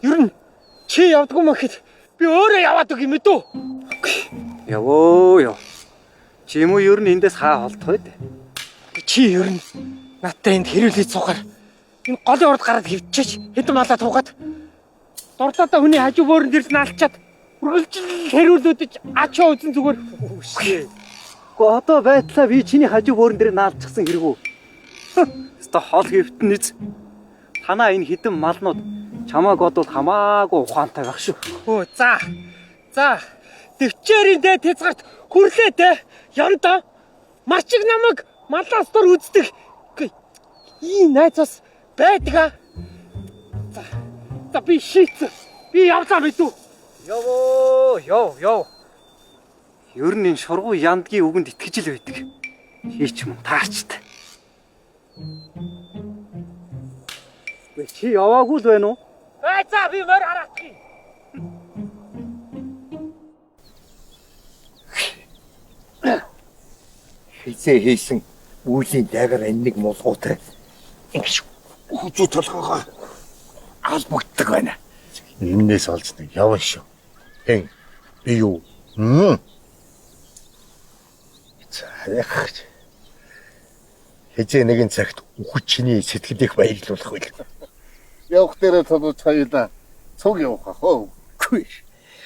Ер нь чи явдгүй мэхэд би өөрөө яваад үг юм дүү. Явоо. Чи юм уу ер нь эндээс хаа холдох вэ? Чи ер нь надтай энд хэрүүлээд суугаар энэ голын урд гараад хөвчөөч хэдэн малаа туугаад дуртаатаа хүний хажуу бөөрөн дээрс наалчаад үргэлжлэл хэрүүлүүдэж ачаа үзэн зүгээр. Гэхдээ одоо байтлаа би чиний хажуу бөөрөн дээр наалчихсан хэрэг үү? Өстой хол хэвтэн нэз. Танаа энэ хідэн малнууд чамааг бодвол хамаагүй ухаантай байх шүү. Хөө за. Төвчээрийн дэ тэцгарт хүрлээ те. Янда. Мачиг намайг малаас дор үздэг. Ийм найзаас байдаг. За би шийдсэн. Би явлаа мэдүү. Яв. Ер нь энэ шургуу яндгийн үгэнд итгэж л байдаг. Хийч юм таарчтай. Чи яваагүй л байна уу? За би морь хараадах юм. Хизээ хийсэн үүлийн дагар энэнийг мулгуутай ингэж хүзүү толгоогоо албагддаг байна. Энээс олж нэг явна шүү. Хэн би юу? Хизээ нэгэн цагт үхэж чиний сэтгэлийг баярлуулах байл. Явах дээрээ тодож хаяла. Цуг явах хаа. Үгүй.